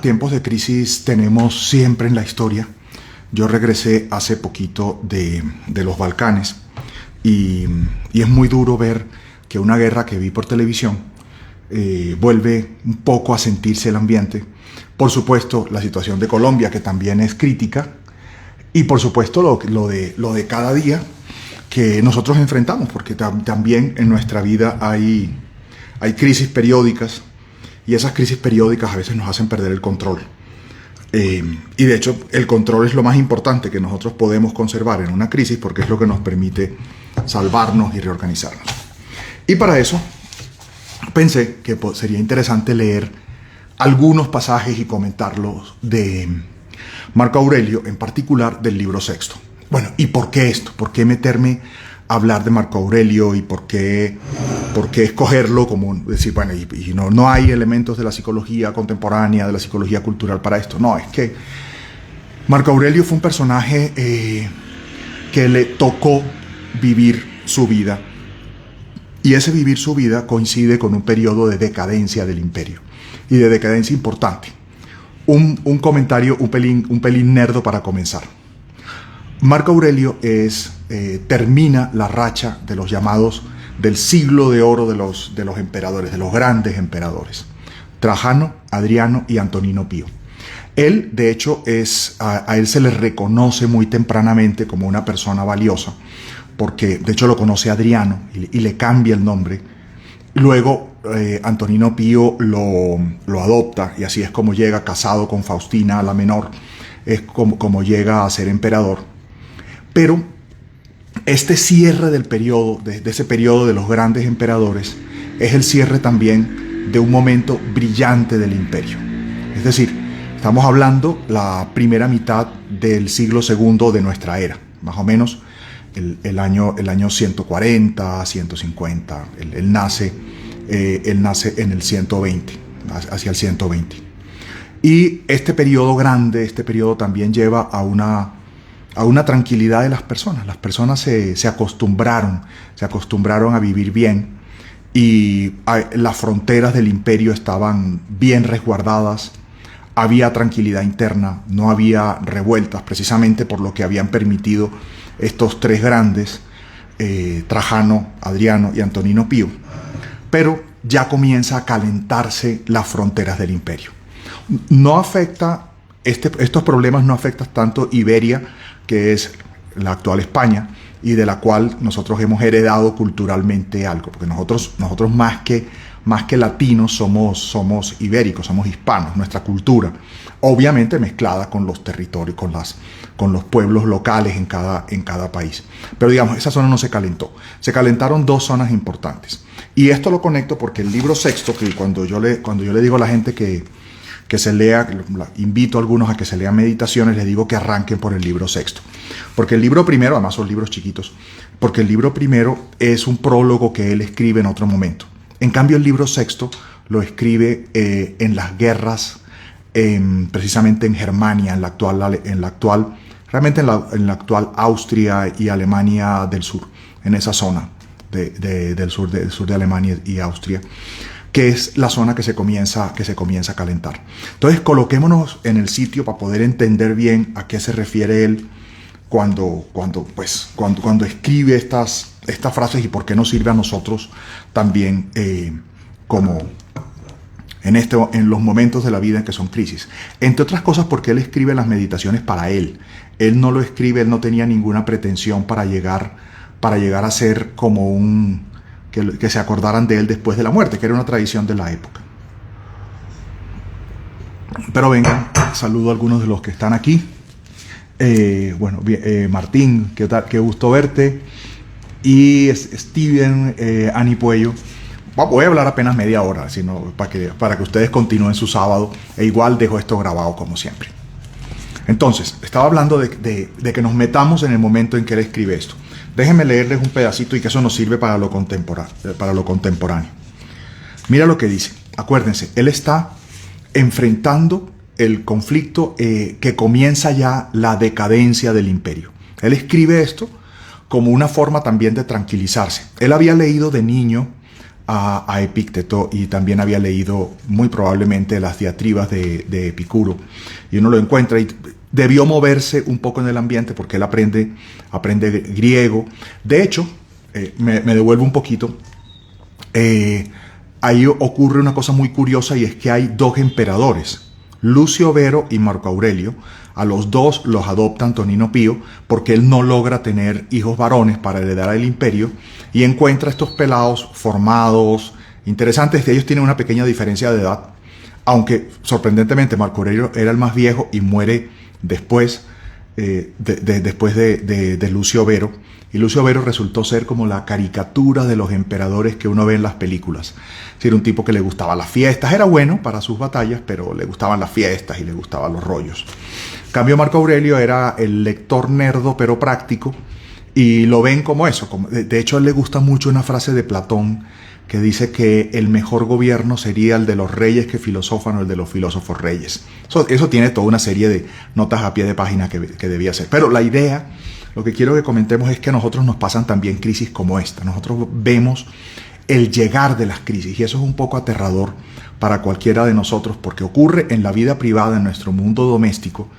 Tiempos de crisis tenemos siempre en la historia. Yo regresé hace poquito de los Balcanes y es muy duro ver que una guerra que vi por televisión vuelve un poco a sentirse el ambiente. Por supuesto, la situación de Colombia, que también es crítica, y por supuesto lo de cada día que nosotros enfrentamos, porque también en nuestra vida hay crisis periódicas, y esas crisis periódicas a veces nos hacen perder el control. Y de hecho el control es lo más importante que nosotros podemos conservar en una crisis, porque es lo que nos permite salvarnos y reorganizarnos. Y para eso pensé que sería interesante leer algunos pasajes y comentarlos de Marco Aurelio, en particular del libro sexto. Bueno, ¿y por qué esto? ¿Por qué meterme a hablar de Marco Aurelio y por qué escogerlo como decir, bueno, y no hay elementos de la psicología contemporánea, de la psicología cultural para esto? No, es que Marco Aurelio fue un personaje que le tocó vivir su vida, y ese vivir su vida coincide con un periodo de decadencia del imperio, y de decadencia importante. Un comentario un pelín nerdo para comenzar. Marco Aurelio termina la racha de los llamados del siglo de oro de los emperadores, de los grandes emperadores: Trajano, Adriano y Antonino Pío. Él, de hecho, a él se le reconoce muy tempranamente como una persona valiosa, porque de hecho lo conoce Adriano y le cambia el nombre. Luego Antonino Pío lo adopta, y así es como llega, casado con Faustina la menor, es como llega a ser emperador. Pero este cierre del periodo, de ese periodo de los grandes emperadores, es el cierre también de un momento brillante del imperio. Es decir, estamos hablando la primera mitad del siglo segundo de nuestra era, más o menos el año 140, 150. Él nace en el 120, hacia el 120. Y este periodo grande, este periodo también lleva a una tranquilidad de las personas. Las personas se acostumbraron a vivir bien, y las fronteras del imperio estaban bien resguardadas. Había tranquilidad interna, no había revueltas, precisamente por lo que habían permitido estos tres grandes, Trajano, Adriano y Antonino Pío. Pero ya comienza a calentarse las fronteras del imperio. No afecta, estos problemas no afectan tanto Iberia, que es la actual España, y de la cual nosotros hemos heredado culturalmente algo, porque nosotros más que latinos somos ibéricos, somos hispanos. Nuestra cultura, obviamente mezclada con los territorios, con los pueblos locales en cada país. Pero digamos, esa zona no se calentó. Se calentaron dos zonas importantes. Y esto lo conecto porque el libro sexto, que cuando yo le digo a la gente que se lea, invito a algunos a que se lean Meditaciones, les digo que arranquen por el libro sexto. Porque el libro primero, además son libros chiquitos, porque el libro primero es un prólogo que él escribe en otro momento. En cambio, el libro sexto lo escribe en las guerras, precisamente en Germania, realmente en la actual Austria y Alemania del sur, en esa zona del sur de Alemania y Austria, que es la zona que se comienza a calentar. Entonces, coloquémonos en el sitio para poder entender bien a qué se refiere él cuando escribe estas frases, y por qué nos sirve a nosotros también como en los momentos de la vida en que son crisis. Entre otras cosas porque él escribe las Meditaciones para él. Él no lo escribe, él no tenía ninguna pretensión para llegar a ser como que se acordaran de él después de la muerte, que era una tradición de la época. Pero vengan, saludo a algunos de los que están aquí. Martín, ¿qué tal? Qué gusto verte. Y Steven, Ani Puello. Voy a hablar apenas media hora, sino para que ustedes continúen su sábado, e igual dejo esto grabado como siempre. Entonces, estaba hablando de que nos metamos en el momento en que él escribe esto. Déjenme leerles un pedacito, y que eso nos sirve para lo contemporáneo. Mira lo que dice. Acuérdense, él está enfrentando el conflicto que comienza ya la decadencia del imperio. Él escribe esto como una forma también de tranquilizarse. Él había leído de niño a Epícteto, y también había leído muy probablemente las diatribas de Epicuro, y uno lo encuentra y debió moverse un poco en el ambiente porque él aprende griego. De hecho, me devuelvo un poquito, ahí ocurre una cosa muy curiosa, y es que hay dos emperadores, Lucio Vero y Marco Aurelio. A los dos los adopta Antonino Pío porque él no logra tener hijos varones para heredar el imperio, y encuentra estos pelados formados, interesantes. De ellos tienen una pequeña diferencia de edad, aunque sorprendentemente Marco Aurelio era el más viejo y muere después, después de Lucio Vero. Y Lucio Vero resultó ser como la caricatura de los emperadores que uno ve en las películas. Era un tipo que le gustaban las fiestas, era bueno para sus batallas, pero le gustaban las fiestas y le gustaban los rollos. En cambio, Marco Aurelio era el lector nerdo pero práctico, y lo ven como eso. De hecho, a él le gusta mucho una frase de Platón que dice que el mejor gobierno sería el de los reyes que filosofan, o el de los filósofos reyes. Eso tiene toda una serie de notas a pie de página que debía ser. Pero la idea, lo que quiero que comentemos, es que a nosotros nos pasan también crisis como esta. Nosotros vemos el llegar de las crisis, y eso es un poco aterrador para cualquiera de nosotros, porque ocurre en la vida privada, en nuestro mundo doméstico,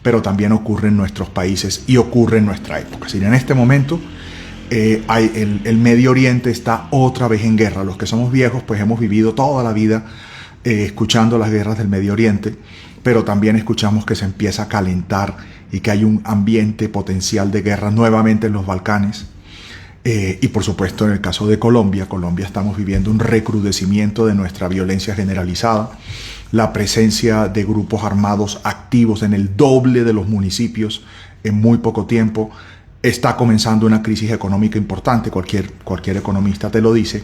pero también ocurre en nuestros países y ocurre en nuestra época. En este momento el Medio Oriente está otra vez en guerra. Los que somos viejos pues hemos vivido toda la vida escuchando las guerras del Medio Oriente, pero también escuchamos que se empieza a calentar y que hay un ambiente potencial de guerra nuevamente en los Balcanes. Y por supuesto, en el caso de Colombia, estamos viviendo un recrudecimiento de nuestra violencia generalizada, la presencia de grupos armados activos en el doble de los municipios en muy poco tiempo. Está comenzando una crisis económica importante, cualquier economista te lo dice.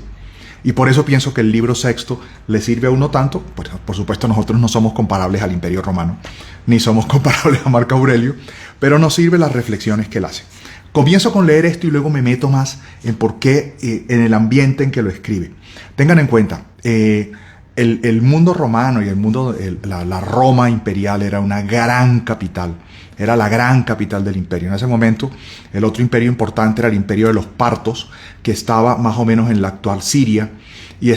Y por eso pienso que el libro sexto le sirve a uno tanto. Por supuesto, nosotros no somos comparables al Imperio Romano, ni somos comparables a Marco Aurelio, pero nos sirve las reflexiones que él hace. Comienzo con leer esto y luego me meto más en por qué, en el ambiente en que lo escribe. Tengan en cuenta, el mundo romano y la Roma imperial era una gran capital. Era la gran capital del imperio. En ese momento, el otro imperio importante era el imperio de los partos, que estaba más o menos en la actual Siria, y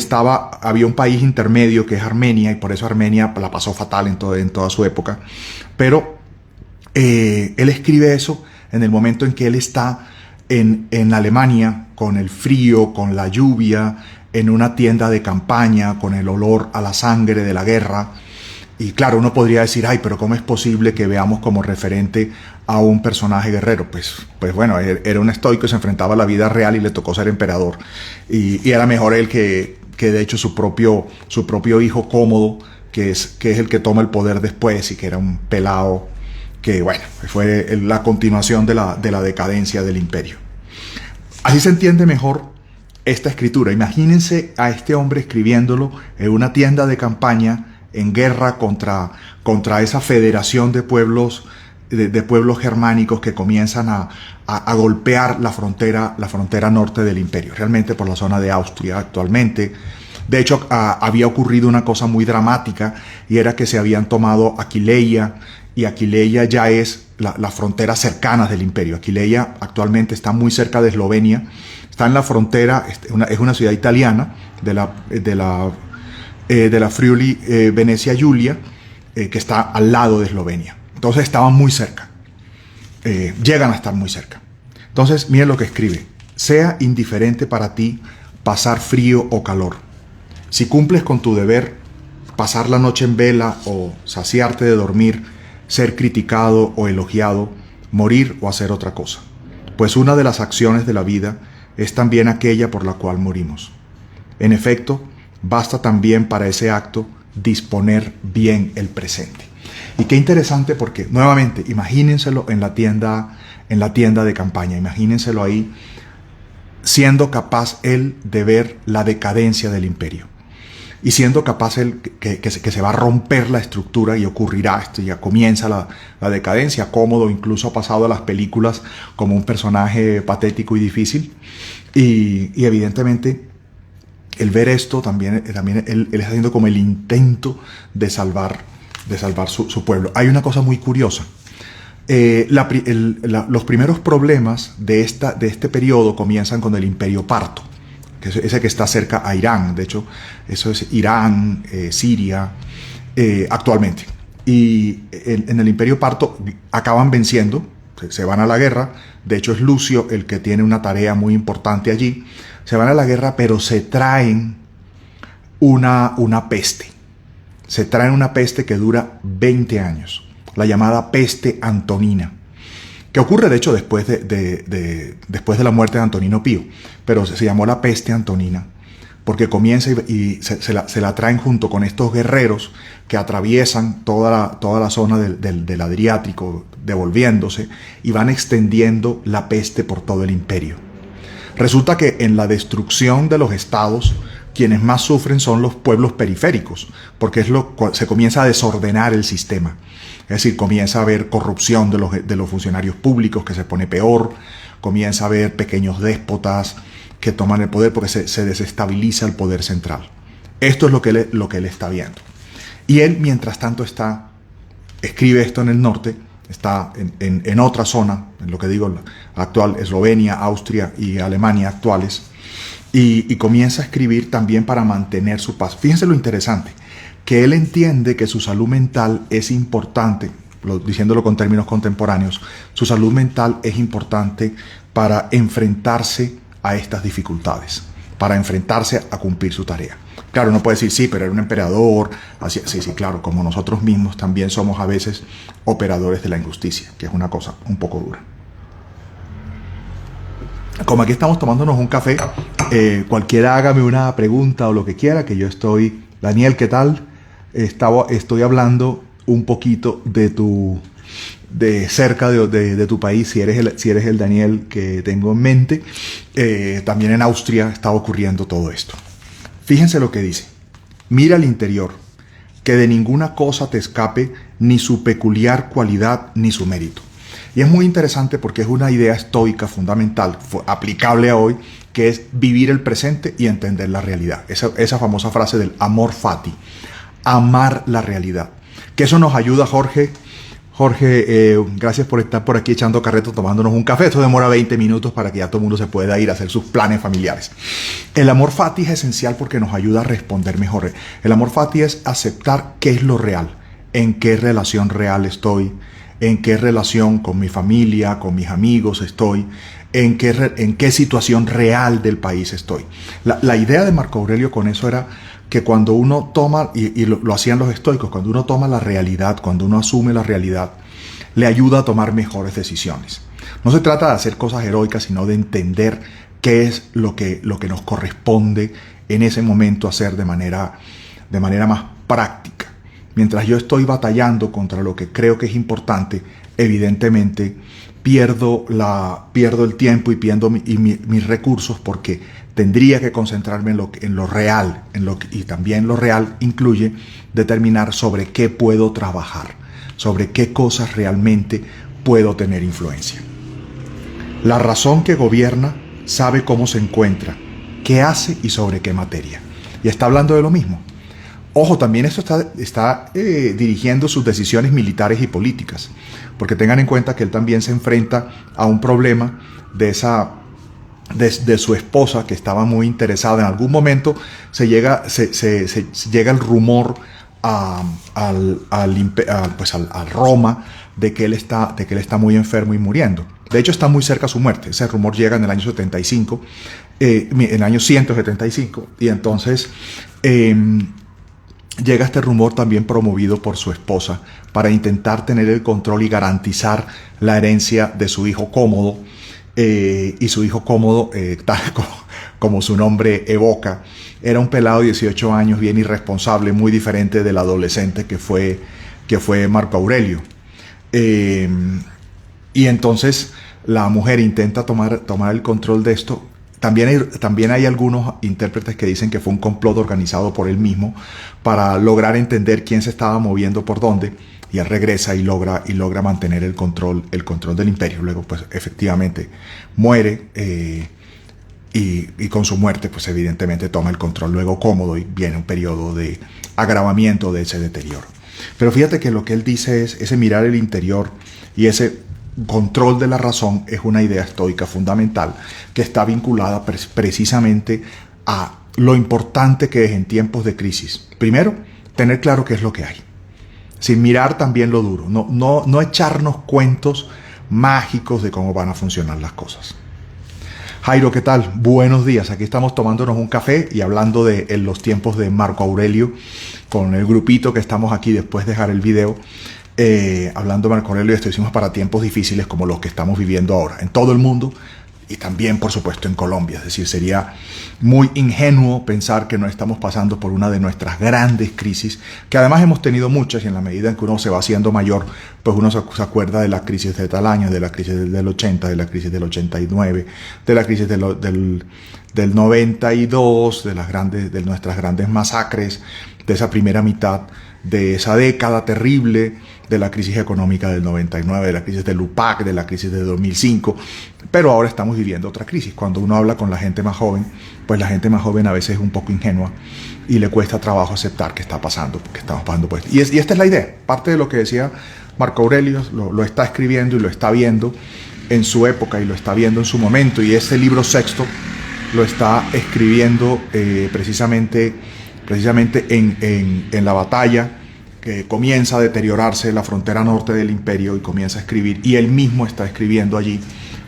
había un país intermedio que es Armenia, y por eso Armenia la pasó fatal en toda su época. Pero él escribe eso en el momento en que él está en Alemania, con el frío, con la lluvia, en una tienda de campaña, con el olor a la sangre de la guerra. Y claro, uno podría decir, ay, pero ¿cómo es posible que veamos como referente a un personaje guerrero? Pues bueno, era un estoico y se enfrentaba a la vida real y le tocó ser emperador. Y era mejor él que de hecho su propio hijo Cómodo, que es el que toma el poder después, y que era un pelado que, bueno, fue la continuación de la decadencia del imperio. Así se entiende mejor esta escritura. Imagínense a este hombre escribiéndolo en una tienda de campaña, en guerra contra esa federación de pueblos germánicos que comienzan a golpear la frontera norte del imperio, realmente por la zona de Austria actualmente. De hecho, había ocurrido una cosa muy dramática, y era que se habían tomado Aquileia, y Aquileia ya es las fronteras cercanas del imperio. Aquileia actualmente está muy cerca de Eslovenia, está en la frontera, es una ciudad italiana de la Friuli Venecia Giulia, que está al lado de Eslovenia. Entonces estaban muy cerca, llegan a estar muy cerca. Entonces miren lo que escribe: sea indiferente para ti pasar frío o calor. Si cumples con tu deber, pasar la noche en vela o saciarte de dormir, ser criticado o elogiado, morir o hacer otra cosa. Pues una de las acciones de la vida es también aquella por la cual morimos. En efecto, basta también para ese acto disponer bien el presente. Y qué interesante, porque nuevamente, imagínenselo en la tienda de campaña, imagínenselo ahí, siendo capaz él de ver la decadencia del imperio, y siendo capaz él que se va a romper la estructura y ocurrirá esto, ya comienza la decadencia. Cómodo incluso ha pasado a las películas como un personaje patético y difícil, y evidentemente el ver esto también él está haciendo como el intento de salvar su pueblo. Hay una cosa muy curiosa. Los primeros problemas de este periodo comienzan con el Imperio Parto. que es ese que está cerca a Irán. De hecho, eso es Irán, Siria, actualmente. Y en el Imperio Parto acaban venciendo, se van a la guerra. De hecho, es Lucio el que tiene una tarea muy importante allí. Se van a la guerra, pero se traen una peste. Se traen una peste que dura 20 años, la llamada peste antonina, que ocurre de hecho después después de la muerte de Antonino Pío, pero se llamó la peste antonina porque comienza y se la traen junto con estos guerreros que atraviesan toda la zona del Adriático, devolviéndose, y van extendiendo la peste por todo el imperio. Resulta que en la destrucción de los estados, quienes más sufren son los pueblos periféricos, porque se comienza a desordenar el sistema. Es decir, comienza a haber corrupción de los funcionarios públicos, que se pone peor, comienza a haber pequeños déspotas que toman el poder porque se desestabiliza el poder central. Esto es lo que él está viendo. Y él, mientras tanto, escribe esto en el norte, está en otra zona, en lo que digo, la actual Eslovenia, Austria y Alemania actuales, y comienza a escribir también para mantener su paz. Fíjense lo interesante, que él entiende que su salud mental es importante, diciéndolo con términos contemporáneos, su salud mental es importante para enfrentarse a estas dificultades, para enfrentarse a cumplir su tarea. Claro, uno puede decir, sí, pero era un emperador, así, sí, claro, como nosotros mismos también somos a veces operadores de la injusticia, que es una cosa un poco dura. Como aquí estamos tomándonos un café, cualquiera hágame una pregunta o lo que quiera, que yo estoy... Daniel, ¿qué tal? Estoy hablando un poquito de cerca de tu país, si eres el Daniel que tengo en mente. También en Austria está ocurriendo todo esto. Fíjense lo que dice. Mira al interior, que de ninguna cosa te escape ni su peculiar cualidad ni su mérito. Y es muy interesante porque es una idea estoica fundamental, aplicable a hoy, que es vivir el presente y entender la realidad. Esa famosa frase del amor fati, amar la realidad. Que eso nos ayuda, Jorge. Jorge, gracias por estar por aquí echando carreto, tomándonos un café. Esto demora 20 minutos para que ya todo el mundo se pueda ir a hacer sus planes familiares. El amor fati es esencial porque nos ayuda a responder mejor. El amor fati es aceptar qué es lo real, en qué relación real estoy, en qué relación con mi familia, con mis amigos estoy, en qué situación real del país estoy. La idea de Marco Aurelio con eso era que cuando uno toma, y lo hacían los estoicos, cuando uno toma la realidad, cuando uno asume la realidad, le ayuda a tomar mejores decisiones. No se trata de hacer cosas heroicas, sino de entender qué es lo que nos corresponde en ese momento hacer de manera más práctica. Mientras yo estoy batallando contra lo que creo que es importante, evidentemente pierdo el tiempo y pierdo mis recursos, porque tendría que concentrarme en lo real, y también lo real incluye determinar sobre qué puedo trabajar, sobre qué cosas realmente puedo tener influencia. La razón que gobierna sabe cómo se encuentra, qué hace y sobre qué materia. Y está hablando de lo mismo. Ojo, también esto está dirigiendo sus decisiones militares y políticas, porque tengan en cuenta que él también se enfrenta a un problema de su esposa, que estaba muy interesada. En algún momento se llega el rumor a Roma de que él está muy enfermo y muriendo. De hecho, está muy cerca a su muerte. Ese rumor llega en el año 75, en el año 175, y entonces llega este rumor también promovido por su esposa para intentar tener el control y garantizar la herencia de su hijo Cómodo. Y su hijo Cómodo, tal como su nombre evoca, era un pelado de 18 años, bien irresponsable, muy diferente del adolescente que fue Marco Aurelio. Y entonces la mujer intenta tomar el control de esto. También hay algunos intérpretes que dicen que fue un complot organizado por él mismo para lograr entender quién se estaba moviendo por dónde, y él regresa y logra mantener el control del imperio. Luego, pues, efectivamente muere, y con su muerte, pues, evidentemente toma el control luego Cómodo, y viene un periodo de agravamiento de ese deterioro. Pero fíjate que lo que él dice es ese mirar el interior y ese control de la razón es una idea estoica fundamental que está vinculada precisamente a lo importante que es en tiempos de crisis. Primero, tener claro qué es lo que hay, sin mirar también lo duro, no echarnos cuentos mágicos de cómo van a funcionar las cosas. Jairo, ¿qué tal? Buenos días. Aquí estamos tomándonos un café y hablando de en los tiempos de Marco Aurelio, con el grupito que estamos aquí después de dejar el video, hablando de Marco Aurelio, esto hicimos para tiempos difíciles como los que estamos viviendo ahora, en todo el mundo y también, por supuesto, en Colombia. Es decir, sería muy ingenuo pensar que no estamos pasando por una de nuestras grandes crisis, que además hemos tenido muchas, y en la medida en que uno se va haciendo mayor, pues uno se acuerda de la crisis de tal año, de la crisis del 80, de la crisis del 89, de la crisis del 92, de nuestras grandes masacres, de esa primera mitad de esa década terrible, de la crisis económica del 99, de la crisis del UPAC, de la crisis de 2005, pero ahora estamos viviendo otra crisis. Cuando uno habla con la gente más joven, pues la gente más joven a veces es un poco ingenua y le cuesta trabajo aceptar que está pasando, que estamos pasando por esto. Y esta es la idea, parte de lo que decía Marco Aurelio, lo está escribiendo y lo está viendo en su época y lo está viendo en su momento, y ese libro sexto lo está escribiendo precisamente en la batalla que comienza a deteriorarse la frontera norte del imperio, y comienza a escribir, y él mismo está escribiendo allí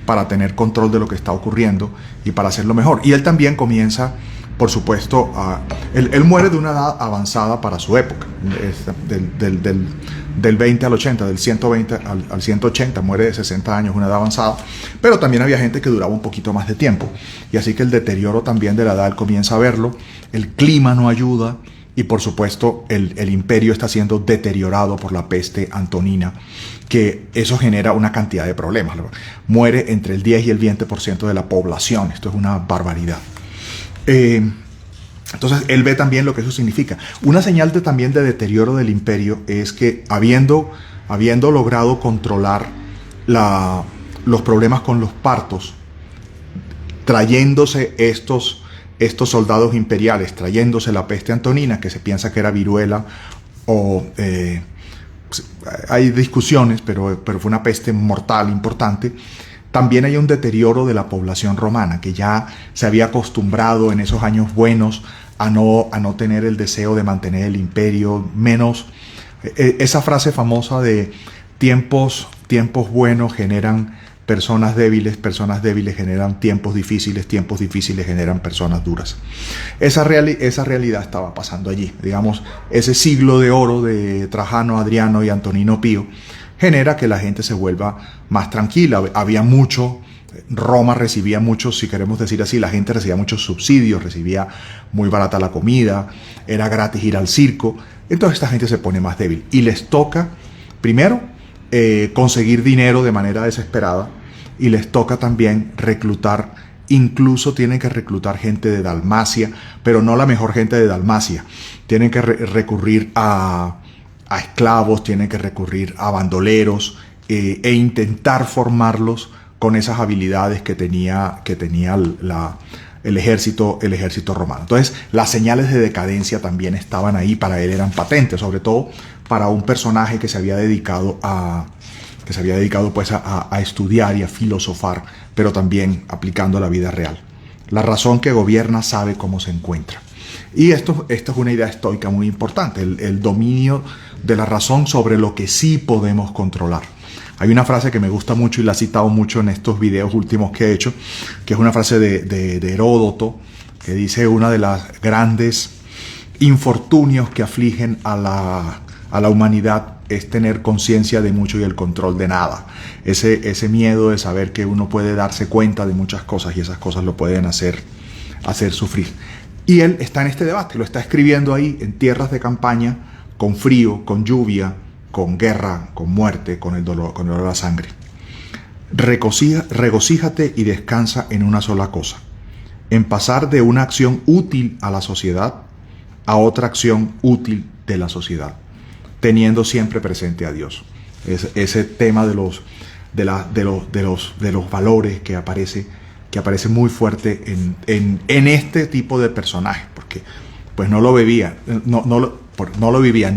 para tener control de lo que está ocurriendo y para hacerlo mejor. Y él también comienza, por supuesto, él muere de una edad avanzada para su época, del 20 al 80, del 120 al 180, muere de 60 años, una edad avanzada, pero también había gente que duraba un poquito más de tiempo, y así que el deterioro también de la edad comienza a verlo, el clima no ayuda, y por supuesto el imperio está siendo deteriorado por la peste antonina, que eso genera una cantidad de problemas. Muere entre el 10 y el 20% de la población, esto es una barbaridad. Entonces él ve también lo que eso significa. Una señal también de deterioro del imperio es que habiendo logrado controlar los problemas con los partos, trayéndose estos soldados imperiales, trayéndose la peste antonina, que se piensa que era viruela, o hay discusiones, pero fue una peste mortal importante. También hay un deterioro de la población romana, que ya se había acostumbrado en esos años buenos a no tener el deseo de mantener el imperio, menos esa frase famosa de tiempos buenos generan personas débiles generan tiempos difíciles generan personas duras. Esa realidad estaba pasando allí. Digamos, ese siglo de oro de Trajano, Adriano y Antonino Pío genera que la gente se vuelva más tranquila. Había mucho, Roma recibía muchos, si queremos decir así, la gente recibía muchos subsidios, recibía muy barata la comida, era gratis ir al circo. Entonces esta gente se pone más débil y les toca, primero, conseguir dinero de manera desesperada, y les toca también reclutar, incluso tienen que reclutar gente de Dalmacia, pero no la mejor gente de Dalmacia. Tienen que recurrir a esclavos, tienen que recurrir a bandoleros e intentar formarlos con esas habilidades que tenía el ejército romano. Entonces, las señales de decadencia también estaban ahí, para él eran patentes, sobre todo para un personaje que se había dedicado pues a estudiar y a filosofar, pero también aplicando a la vida real. La razón que gobierna sabe cómo se encuentra. Y esto es una idea estoica muy importante, el dominio de la razón sobre lo que sí podemos controlar. Hay una frase que me gusta mucho y la he citado mucho en estos videos últimos que he hecho, que es una frase de Heródoto, que dice: una de las grandes infortunios que afligen a la humanidad es tener conciencia de mucho y el control de nada. Ese miedo de saber que uno puede darse cuenta de muchas cosas y esas cosas lo pueden hacer sufrir. Y él está en este debate, lo está escribiendo ahí en tierras de campaña, con frío, con lluvia, con guerra, con muerte, con el dolor a la sangre. Regocíjate y descansa en una sola cosa: en pasar de una acción útil a la sociedad a otra acción útil de la sociedad, teniendo siempre presente a Dios. Ese tema de los valores que aparece muy fuerte en este tipo de personajes, porque pues no lo vivían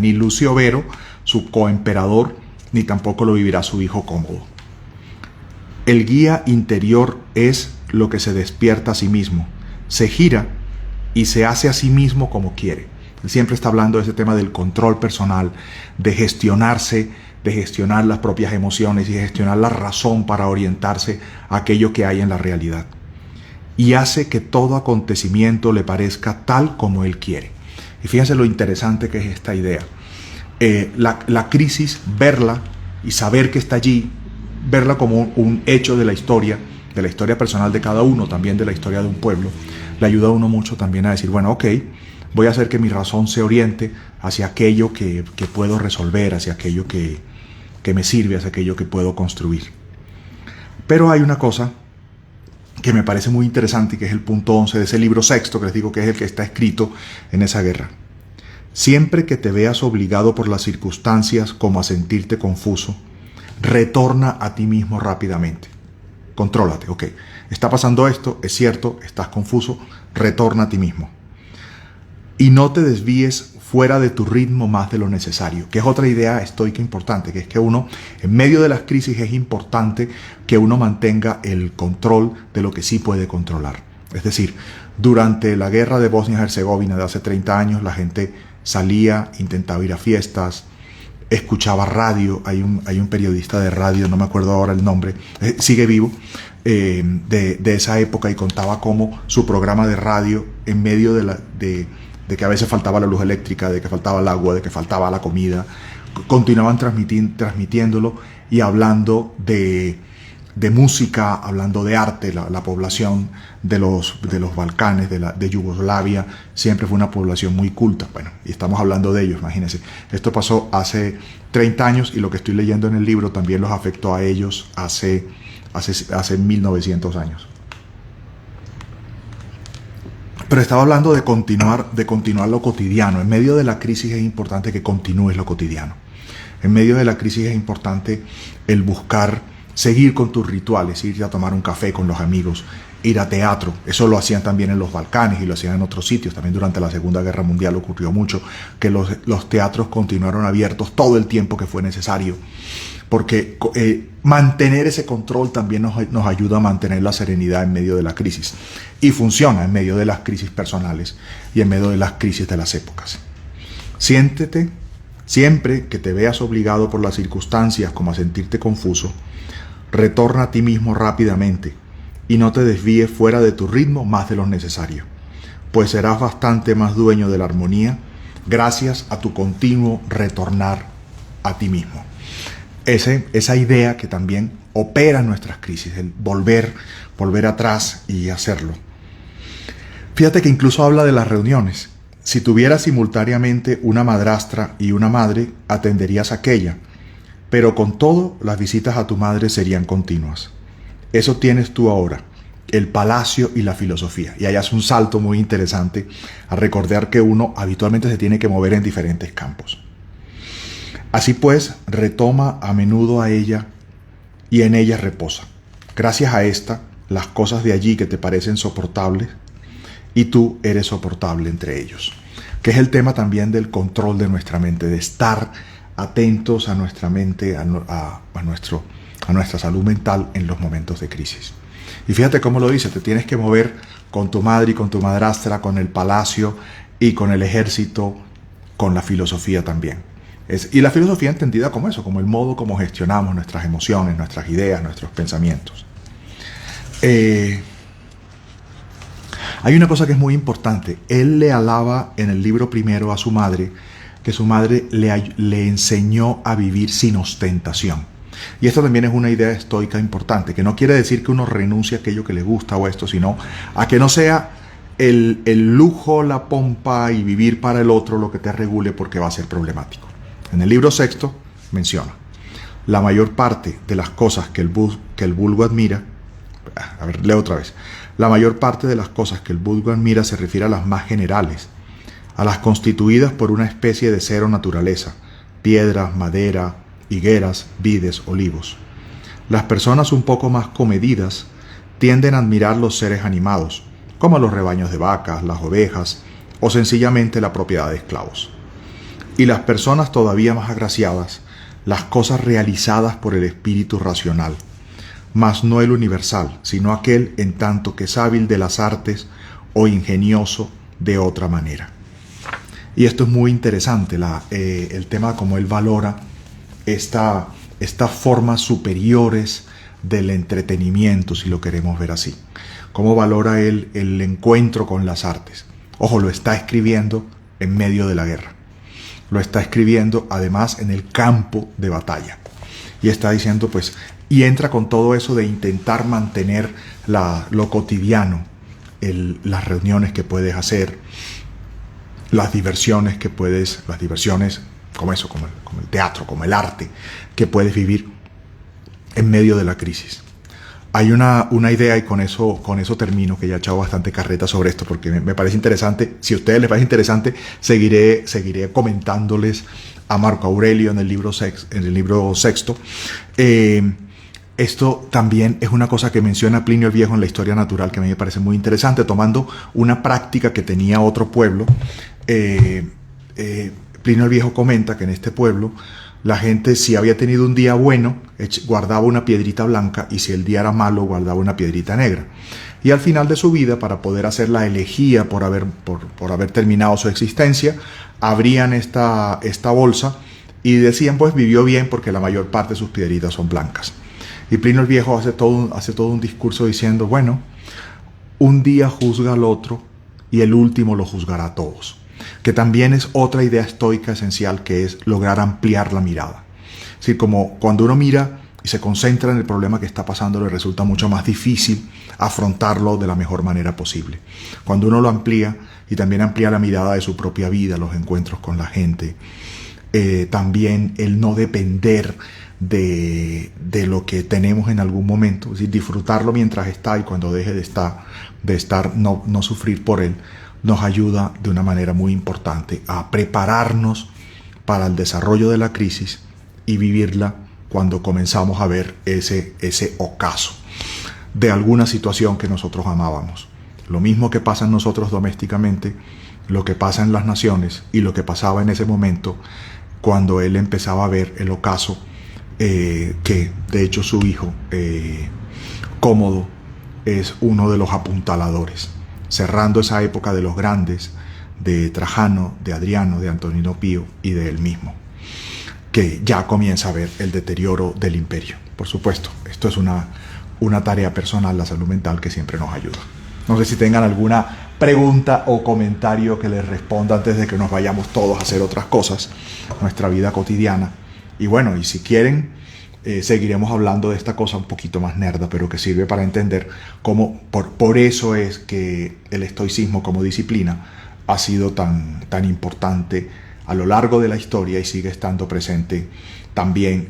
ni Lucio Vero, su coemperador, ni tampoco lo vivirá su hijo Cómodo. El guía interior es lo que se despierta a sí mismo, se gira y se hace a sí mismo como quiere. Él siempre está hablando de ese tema del control personal, de gestionarse, de gestionar las propias emociones y gestionar la razón para orientarse a aquello que hay en la realidad. Y hace que todo acontecimiento le parezca tal como él quiere. Y fíjense lo interesante que es esta idea. La crisis, verla y saber que está allí, verla como un hecho de la historia personal de cada uno, también de la historia de un pueblo, le ayuda a uno mucho también a decir, bueno, ok, voy a hacer que mi razón se oriente hacia aquello que puedo resolver, hacia aquello que me sirve, hacia aquello que puedo construir. Pero hay una cosa que me parece muy interesante y que es el punto 11 de ese libro sexto, que les digo que es el que está escrito en esa guerra. Siempre que te veas obligado por las circunstancias como a sentirte confuso, retorna a ti mismo rápidamente. Contrólate, ok. Está pasando esto, es cierto, estás confuso, retorna a ti mismo. Y no te desvíes fuera de tu ritmo más de lo necesario, que es otra idea estoica importante, que es que uno, en medio de las crisis, es importante que uno mantenga el control de lo que sí puede controlar. Es decir, durante la guerra de Bosnia-Herzegovina de hace 30 años, la gente salía, intentaba ir a fiestas, escuchaba radio. Hay un periodista de radio, no me acuerdo ahora el nombre, sigue vivo, de esa época, y contaba cómo su programa de radio, en medio de que a veces faltaba la luz eléctrica, de que faltaba el agua, de que faltaba la comida, continuaban transmitiéndolo y hablando de música, hablando de arte. La población de los Balcanes, de Yugoslavia, siempre fue una población muy culta. Bueno, y estamos hablando de ellos, imagínense. Esto pasó hace 30 años y lo que estoy leyendo en el libro también los afectó a ellos hace 1900 años. Pero estaba hablando de continuar lo cotidiano. En medio de la crisis es importante que continúes lo cotidiano. En medio de la crisis es importante el buscar seguir con tus rituales, ir a tomar un café con los amigos, ir a teatro. Eso lo hacían también en los Balcanes y lo hacían en otros sitios. También durante la Segunda Guerra Mundial ocurrió mucho que los teatros continuaron abiertos todo el tiempo que fue necesario, porque mantener ese control también nos ayuda a mantener la serenidad en medio de la crisis, y funciona en medio de las crisis personales y en medio de las crisis de las épocas. Siéntete, siempre que te veas obligado por las circunstancias como a sentirte confuso, retorna a ti mismo rápidamente y no te desvíes fuera de tu ritmo más de lo necesario, pues serás bastante más dueño de la armonía gracias a tu continuo retornar a ti mismo. Esa idea que también opera en nuestras crisis, el volver atrás y hacerlo. Fíjate que incluso habla de las reuniones. Si tuvieras simultáneamente una madrastra y una madre, atenderías a aquella, pero con todo las visitas a tu madre serían continuas. Eso tienes tú ahora, el palacio y la filosofía. Y ahí hace un salto muy interesante a recordar que uno habitualmente se tiene que mover en diferentes campos. Así pues, retoma a menudo a ella y en ella reposa. Gracias a esta, las cosas de allí que te parecen soportables, y tú eres soportable entre ellos. Que es el tema también del control de nuestra mente, de estar atentos a nuestra mente, a nuestra salud mental en los momentos de crisis. Y fíjate cómo lo dice, te tienes que mover con tu madre y con tu madrastra, con el palacio y con el ejército, con la filosofía también. Y la filosofía entendida como eso, como el modo como gestionamos nuestras emociones, nuestras ideas, nuestros pensamientos. Hay una cosa que es muy importante. Él le alaba en el libro primero a su madre, que su madre le enseñó a vivir sin ostentación. Y esto también es una idea estoica importante, que no quiere decir que uno renuncie a aquello que le gusta o esto, sino a que no sea el lujo, la pompa y vivir para el otro lo que te regule, porque va a ser problemático. En el libro sexto menciona: la mayor parte de las cosas que el vulgo admira, leo otra vez. La mayor parte de las cosas que el vulgo admira se refiere a las más generales, a las constituidas por una especie de ser o naturaleza, piedras, madera, higueras, vides, olivos. Las personas un poco más comedidas tienden a admirar los seres animados, como los rebaños de vacas, las ovejas o sencillamente la propiedad de esclavos. Y las personas todavía más agraciadas, las cosas realizadas por el espíritu racional, mas no el universal, sino aquel en tanto que es hábil de las artes o ingenioso de otra manera. Y esto es muy interesante, el tema como él valora estas formas superiores del entretenimiento, si lo queremos ver así. Cómo valora él el encuentro con las artes. Ojo, lo está escribiendo en medio de la guerra. Lo está escribiendo además en el campo de batalla. Y está diciendo, pues, y entra con todo eso de intentar mantener lo cotidiano, las reuniones que puedes hacer, las diversiones como eso, como el teatro, como el arte, que puedes vivir en medio de la crisis. Hay una idea, y con eso termino, que ya he echado bastante carreta sobre esto, porque me parece interesante. Si a ustedes les parece interesante, seguiré comentándoles a Marco Aurelio en el libro Sexto. Esto también es una cosa que menciona Plinio el Viejo en la Historia Natural, que a mí me parece muy interesante, tomando una práctica que tenía otro pueblo. Plinio el Viejo comenta que en este pueblo la gente, si había tenido un día bueno, guardaba una piedrita blanca, y si el día era malo, guardaba una piedrita negra. Y al final de su vida, para poder hacer la elegía por haber terminado su existencia, abrían esta bolsa y decían, pues vivió bien porque la mayor parte de sus piedritas son blancas. Y Plinio el Viejo hace todo un discurso diciendo, bueno, un día juzga al otro y el último lo juzgará a todos. Que también es otra idea estoica esencial, que es lograr ampliar la mirada. Es decir, como cuando uno mira y se concentra en el problema que está pasando, le resulta mucho más difícil afrontarlo de la mejor manera posible. Cuando uno lo amplía, y también amplía la mirada de su propia vida, los encuentros con la gente, también el no depender de lo que tenemos en algún momento, es decir, disfrutarlo mientras está, y cuando deje de estar no sufrir por él, nos ayuda de una manera muy importante a prepararnos para el desarrollo de la crisis y vivirla cuando comenzamos a ver ese ocaso de alguna situación que nosotros amábamos. Lo mismo que pasa en nosotros domésticamente, lo que pasa en las naciones, y lo que pasaba en ese momento cuando él empezaba a ver el ocaso, que de hecho su hijo Cómodo es uno de los apuntaladores, cerrando esa época de los grandes, de Trajano, de Adriano, de Antonino Pío y de él mismo, que ya comienza a ver el deterioro del imperio. Por supuesto, esto es una tarea personal, la salud mental, que siempre nos ayuda. No sé si tengan alguna pregunta o comentario que les responda antes de que nos vayamos todos a hacer otras cosas, nuestra vida cotidiana. Y bueno, y si quieren, seguiremos hablando de esta cosa un poquito más nerda, pero que sirve para entender cómo, por eso es que el estoicismo como disciplina ha sido tan importante a lo largo de la historia, y sigue estando presente también.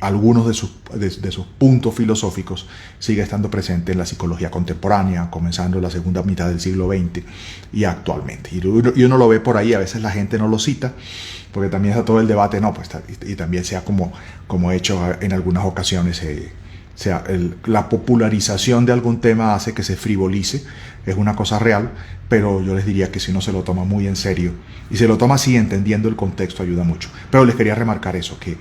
Algunos de sus puntos filosóficos sigue estando presente en la psicología contemporánea, comenzando en la segunda mitad del siglo XX y actualmente. Y uno lo ve por ahí, a veces la gente no lo cita, porque también está todo el debate, no, pues, y también sea como hecho en algunas ocasiones, la popularización de algún tema hace que se frivolice, es una cosa real, pero yo les diría que si uno se lo toma muy en serio, y se lo toma así, entendiendo el contexto, ayuda mucho. Pero les quería remarcar eso, que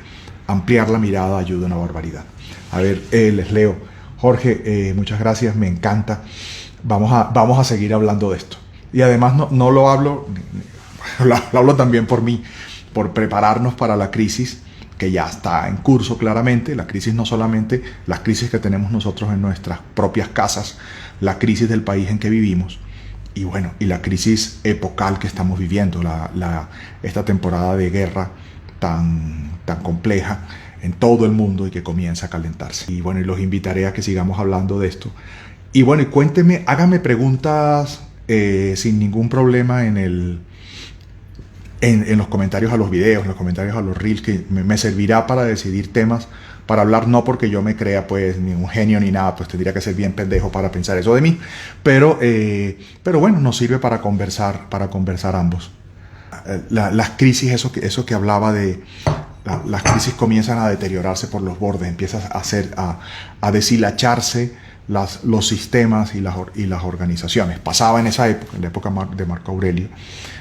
ampliar la mirada ayuda una barbaridad. A ver, les leo. Jorge, muchas gracias, me encanta. Vamos a seguir hablando de esto. Y además no lo hablo, lo hablo también por mí, por prepararnos para la crisis que ya está en curso claramente. La crisis, no solamente las crisis que tenemos nosotros en nuestras propias casas, la crisis del país en que vivimos, y bueno, y la crisis epocal que estamos viviendo, esta temporada de guerra tan compleja en todo el mundo y que comienza a calentarse. Y bueno, y los invitaré a que sigamos hablando de esto. Y bueno, y cuéntenme, háganme preguntas sin ningún problema en los comentarios a los videos, en los comentarios a los reels, que me servirá para decidir temas para hablar, no porque yo me crea pues ni un genio ni nada, pues tendría que ser bien pendejo para pensar eso de mí, pero bueno, nos sirve para conversar ambos. Las crisis, eso que hablaba de las crisis, comienzan a deteriorarse por los bordes, empiezan a deshilacharse los sistemas y las organizaciones. Pasaba en esa época, en la época de Marco Aurelio.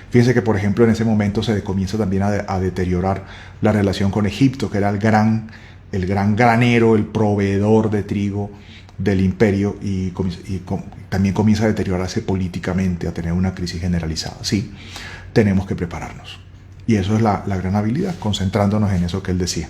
Fíjense que, por ejemplo, en ese momento se comienza también a deteriorar la relación con Egipto, que era el gran granero, el proveedor de trigo del imperio también comienza a deteriorarse políticamente, a tener una crisis generalizada. Sí, tenemos que prepararnos. Y eso es la gran habilidad, concentrándonos en eso que él decía.